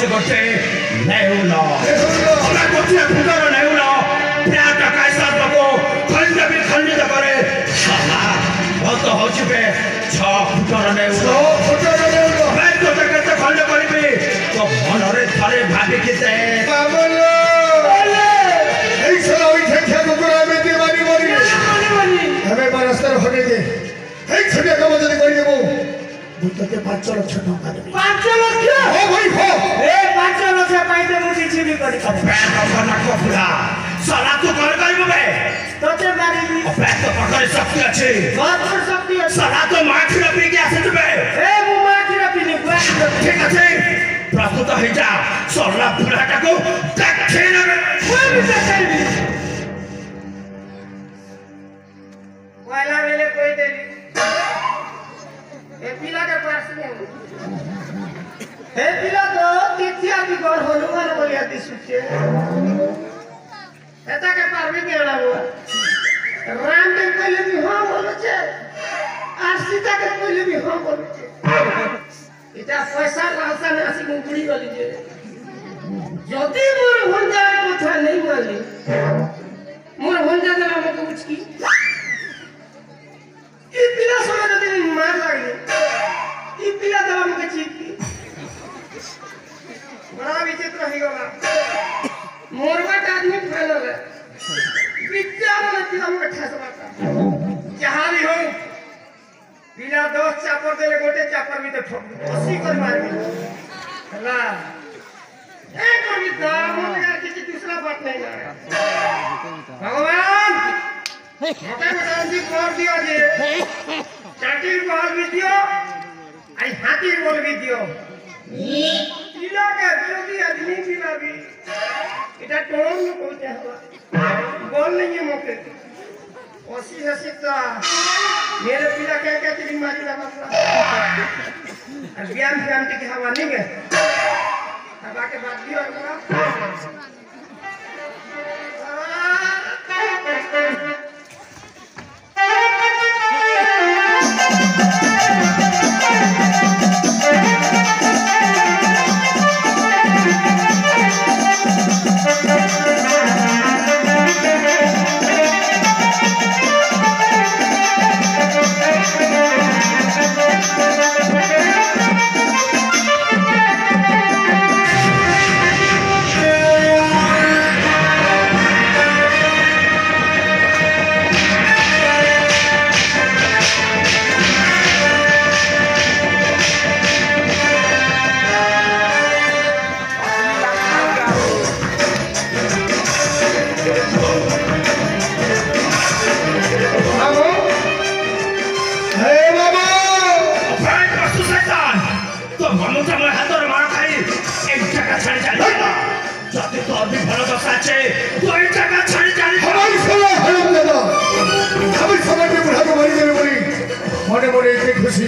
ହଉଛି ଗୋଟେ ନେଉଳ ଆମେ ଗୋଟିଏ ଫୁଟର ନେଉଳ ପ୍ରାୟ ଟଙ୍କା ହିସାବକୁ ଖଣ୍ଡିତ କରେ ମତ ହଉଛି ବେ 6 ଫୁଟର ନେଉଳ ତୋତେ କେତେ ଖଣ୍ଡ କରିବି ତୋ ମନରେ ଥରେ ଭାବିକି ଦେ তোকে 5 লক্ষ টাকা দেবে 5 লক্ষ ও ভাই হো এ 5 লক্ষ পাইতে মু কিছু বি করি পারে না কপুরা সালা তু কর করিব বে তোতে মারিবি অপেত পকরে শক্তি আছে বাতর শক্তি আছে সালা তো মাখিরা পি কে আসে বে এ মু মাখিরা পিনি ঠিক আছে প্রস্তুত হই যা সরলা বুড়াটাকে দেখে না কই দেখাইবি পয়লা বেলে কই দেলি ए पिला के पास में ए पिला तो तिथिया की गौर हनुमान बोलिया दिसुचे एता के पारवी केला हुआ राम के पहले भी हां बोले छे और सीता के पहले भी हां बोले छे इटा पैसा रासा नासी मुंगड़ी गली जे यदि मोर भंजा कथा नहीं मानी मोर भंजा देला मत उचकी ई पिला समय जदी मार लागले ई पिला देला मके चीकी बड़ा विचित्र हो गला मोरवा का आदमी फैलल है विद्या वाला पिला मके ठसबाता जहां भी हो पिला 10 चापर देले गोटे चापर भी तो ठोक 80 कर मारबी हला एक और भी दा मोर यार किसी दूसरा बात नहीं ना भगवान मोटे मोटे कर दियो जे चाटीर बॉल भी दियो आई हाथीर बॉल भी दियो पिला के विरोधी आदमी पिला भी इटा टोन में कहते हवा बॉल नहीं है मोके ओसी हसीता मेरे पिला क्या तेरी मारी लगा अभियान के हवा नहीं है अब आके बात दियो खुशी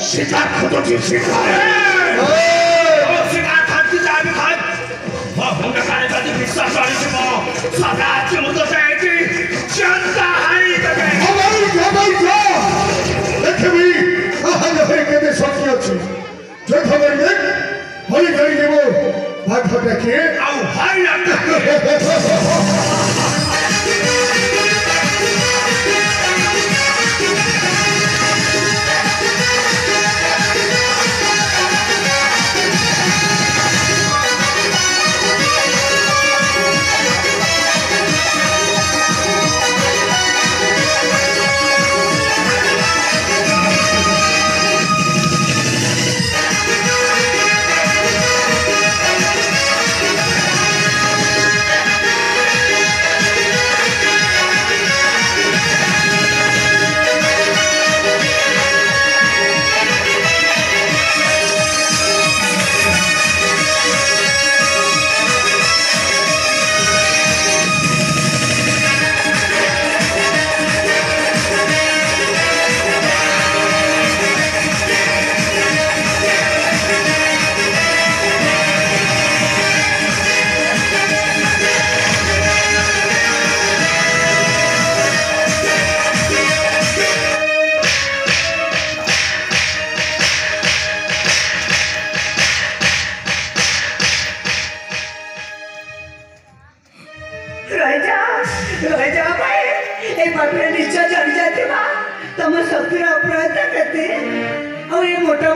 शिकार खुद जी शिकार शिकार खाती जाबी खात भंग करे कदी विश्वास वाली छो सदा चमुत जाएगी जनता हाई तके हमारी जा देखबी कहां लहे केते शक्ति अछि जे खबर देख होई गई देबो भाग फटके आउ हाई लगता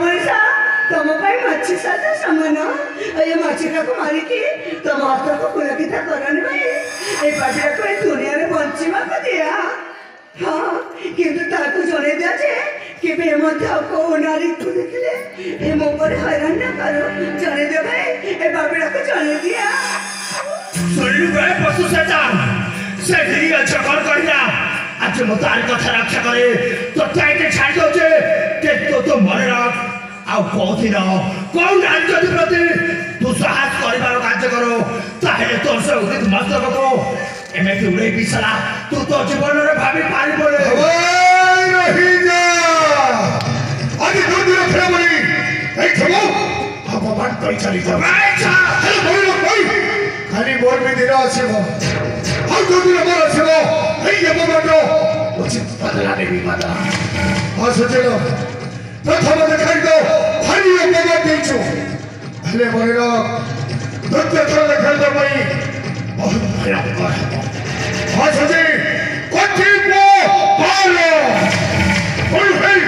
ମଣିଷ ତମ ପାଇଁ ମାଛି ସାତ ସମାନ ଏ ମାଛିଟାକୁ ମାରିକି ତମ ହାତକୁ ପୁଲକିତ କରନି ଭାଇ ଏ ପାଟିଟାକୁ ଏ ଦୁନିଆରେ ବଞ୍ଚିବାକୁ ଦିଆ ହଁ କିନ୍ତୁ ତାକୁ ଜଣେଇ ଦିଅ ଯେ କେବେ ମଧ୍ୟ କୋଉ ନାରୀକୁ ଦେଖିଲେ ଏ ମୋ ଉପରେ ହଇରାଣ ନ କର ଜଣେଇ ଦିଅ ଭାଇ ଏ ବାବିଟାକୁ ଜଣେଇ ଦିଆ ଶୁଣିଲୁ ବେ ପଶୁ ଶୈତାନ ସେ ଧୀରେ ଝଗଡ଼ କରିଲା ଆଜି ମୁଁ ତାରି କଥା ରକ୍ଷା କରେ ତୋ ଚାଇତେ ଛାଡ଼ି ଦଉଛେ କିନ୍ତୁ ତୁ ମନେ ରଖ ଆଉ କୋଉଦିନ କୋଉ ନାରୀ ଯଦି ପ୍ରତି ତୁ ସାହସ କରିବାର କାର୍ଯ୍ୟ କର ତାହେଲେ ତୋର ସେ ଉଦିତ ମସ୍ତକକୁ ଏମିତି ଉଡ଼େଇବି ସାରା ତୁ ତୋ ଜୀବନରେ ଭାବି ପାରିବୁନି ଆଜି ଦୁର୍ଦିନ ଫେରବନି এই ঠমো অপমান করে চালি যাব আরে বইলো কই খালি মোর মে দিন আসিব আর দুর্দিন মোর আসিব এই অপমান উচিত বদলা নেবি মাদা আসছিল প্রথম দেখাই দাও ভারী অপমান দিয়েছো হেলে মনে রাখ দুর্দিন দেখাই দাও ভাই বহুত ভয়ঙ্কর আসছে কঠিন পালো ওই